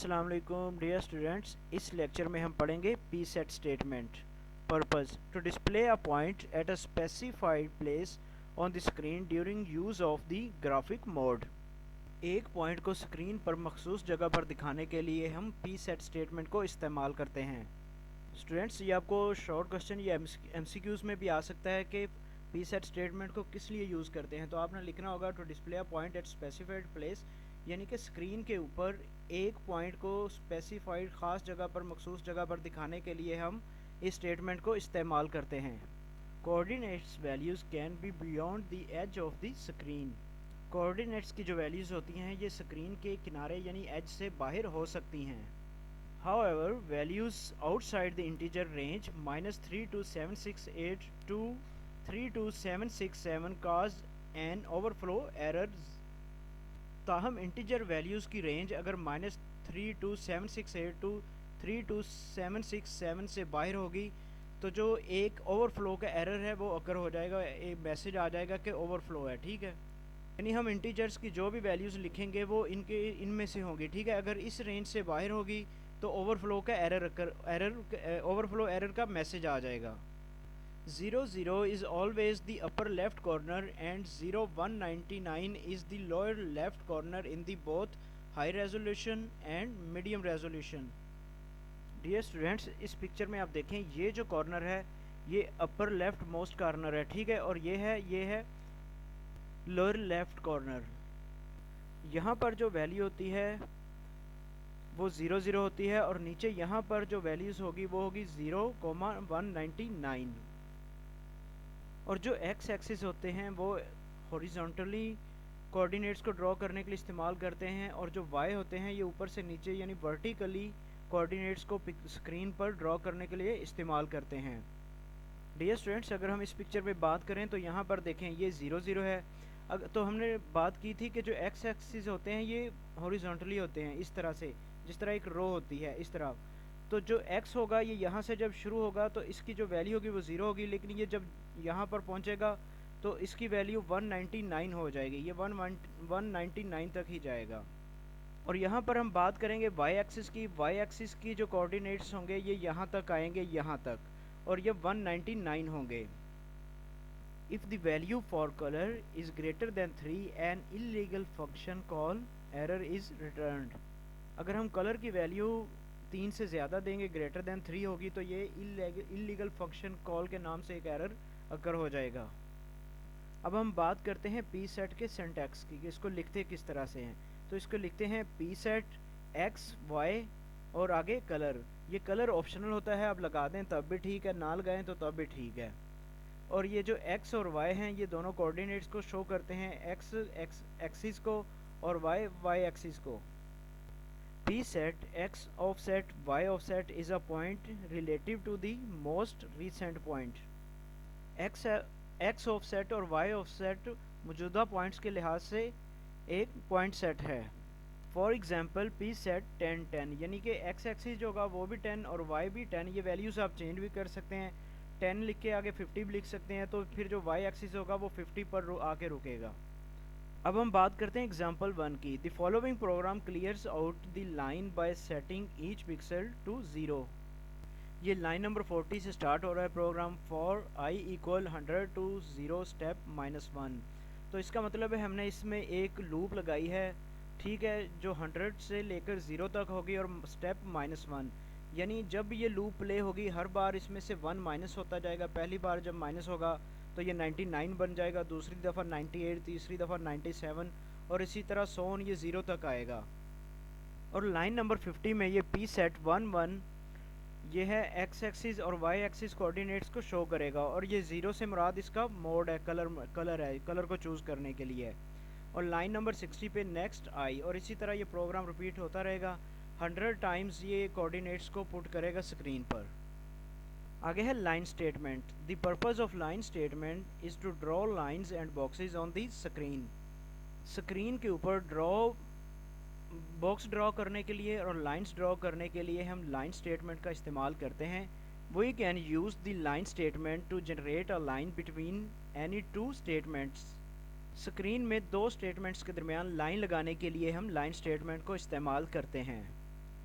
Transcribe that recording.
अस्सलाम वालेकुम dear students. इस लेक्चर में हम पढ़ेंगे P set statement. Purpose to display a point at a specified place on the screen during use of the graphic mode. एक point को screen पर मखसूस जगह पर दिखाने के लिए हम पी सेट स्टेटमेंट को इस्तेमाल करते हैं। स्टूडेंट्स, ये आपको शॉर्ट क्वेश्चन या एमसीक्यूज़ में भी आ सकता है कि पी सेट स्टेटमेंट को किस लिए यूज़ करते हैं। तो आपने लिखना होगा to display a point at specified place, यानी कि स्क्रीन के ऊपर एक पॉइंट को स्पेसिफाइड ख़ास जगह पर मखसूस जगह पर दिखाने के लिए हम इस स्टेटमेंट को इस्तेमाल करते हैं। Coordinates values can be beyond the edge of the screen. Coordinates की जो वैल्यूज़ होती हैं ये स्क्रीन के किनारे यानी एज से बाहर हो सकती हैं। However, values outside the integer range -3 to 768 to 3 to 767 cause an overflow error। ताहम इंटीजर वैल्यूज़ की रेंज अगर -3 to 768 to 3 to 767 से बाहर होगी तो जो एक ओवरफ्लो का एरर है वो अगर हो जाएगा, एक मैसेज आ जाएगा कि ओवरफ्लो है। ठीक है, यानी हम इंटीजर्स की जो भी वैल्यूज़ लिखेंगे वो इनमें से होंगी। ठीक है, अगर इस रेंज से बाहर होगी तो ओवरफ्लो का ओवरफ्लो एरर का मैसेज आ जाएगा। 00 is always the upper left corner and 0199 is the lower left corner in the both high resolution and medium resolution। Dear students, इस पिक्चर में आप देखें ये जो कॉर्नर है ये अपर लेफ्ट मोस्ट कॉर्नर है। ठीक है, और ये है लोअर लेफ्ट कॉर्नर। यहाँ पर जो वैल्यू होती है वो 00 होती है और नीचे यहाँ पर जो वैल्यूज़ होगी वो होगी 0,199। और जो एक्स एक्सिस होते हैं वो हॉरिजॉन्टली कोऑर्डिनेट्स को ड्रॉ करने के लिए इस्तेमाल करते हैं और जो वाई होते हैं ये ऊपर से नीचे यानी वर्टिकली कोऑर्डिनेट्स को स्क्रीन पर ड्रॉ करने के लिए इस्तेमाल करते हैं। डियर स्टूडेंट्स, अगर हम इस पिक्चर में बात करें तो यहाँ पर देखें ये 00 है। तो हमने बात की थी कि जो एक्स एक्सिस होते हैं ये हॉरिजॉन्टली होते हैं, इस तरह से, जिस तरह एक रो होती है इस तरह। तो जो x होगा ये यहाँ से जब शुरू होगा तो इसकी जो वैल्यू होगी वो 0 होगी, लेकिन ये जब यहाँ पर पहुँचेगा तो इसकी वैल्यू 199 हो जाएगी। ये 199 तक ही जाएगा। और यहाँ पर हम बात करेंगे y एक्सिस की जो कोऑर्डिनेट्स होंगे ये यहाँ तक आएंगे, यहाँ तक, और ये 199 होंगे। If the value for color is greater than 3 an illegal function call error is returned। अगर हम कलर की वैल्यू 3 से ज़्यादा देंगे, ग्रेटर दैन 3 होगी, तो ये इलीगल फंक्शन कॉल के नाम से एक एरर अकर हो जाएगा। अब हम बात करते हैं पी सेट के सिंटैक्स की, इसको लिखते किस तरह से हैं। तो इसको लिखते हैं पी सेट एक्स वाई और आगे कलर। ये कलर ऑप्शनल होता है, आप लगा दें तब भी ठीक है, ना लगाएं तो तब भी ठीक है। और ये जो एक्स और वाई हैं ये दोनों कोऑर्डिनेट्स को शो करते हैं, एक्स एक्सिस को और वाई एक्सिस को। P set x offset y offset is a point relative to the most recent point। x offset और y offset मौजूदा पॉइंट्स के लिहाज से एक पॉइंट सेट है। फॉर एग्जाम्पल P set 10 10, यानी कि x एक्सिस जो होगा वो भी 10 और y भी 10। ये वैल्यूज़ आप चेंज भी कर सकते हैं, 10 लिख के आगे 50 भी लिख सकते हैं, तो फिर जो y एक्सिस होगा वो 50 पर आके रुकेगा। अब हम बात करते हैं एग्जाम्पल 1 की। The following program clears out the line by setting each pixel to 0। ये लाइन नंबर 40 से स्टार्ट हो रहा है program. For i equal 100 to 0 step -1। तो इसका मतलब है हमने इसमें एक लूप लगाई है, ठीक है, जो 100 से लेकर 0 तक होगी और स्टेप -1, यानी जब ये लूप प्ले होगी हर बार इसमें से 1 माइनस होता जाएगा। पहली बार जब माइनस होगा तो ये 99 बन जाएगा, दूसरी दफ़ा 98, तीसरी दफ़ा 97 और इसी तरह सोन ये 0 तक आएगा। और लाइन नंबर 50 में ये पी सेट 1 1 ये है एक्स एक्सिस और वाई एक्सिस कोऑर्डिनेट्स को शो करेगा, और ये 0 से मुराद इसका मोड है, कलर है, कलर को चूज़ करने के लिए। और लाइन नंबर 60 पे नेक्स्ट आई, और इसी तरह ये प्रोग्राम रिपीट होता रहेगा। 100 टाइम्स ये कोऑर्डिनेट्स को पुट करेगा स्क्रीन पर। आगे है line statement. The purpose of line statement is to draw lines and boxes on the screen. Screen के ऊपर बॉक्स ड्रॉ करने के लिए और लाइंस ड्रॉ करने के लिए हम लाइन स्टेटमेंट का इस्तेमाल करते हैं। We can use the line statement to generate a line between any two statements. Screen में दो स्टेटमेंट्स के दरमियान लाइन लगाने के लिए हम लाइन स्टेटमेंट को इस्तेमाल करते हैं।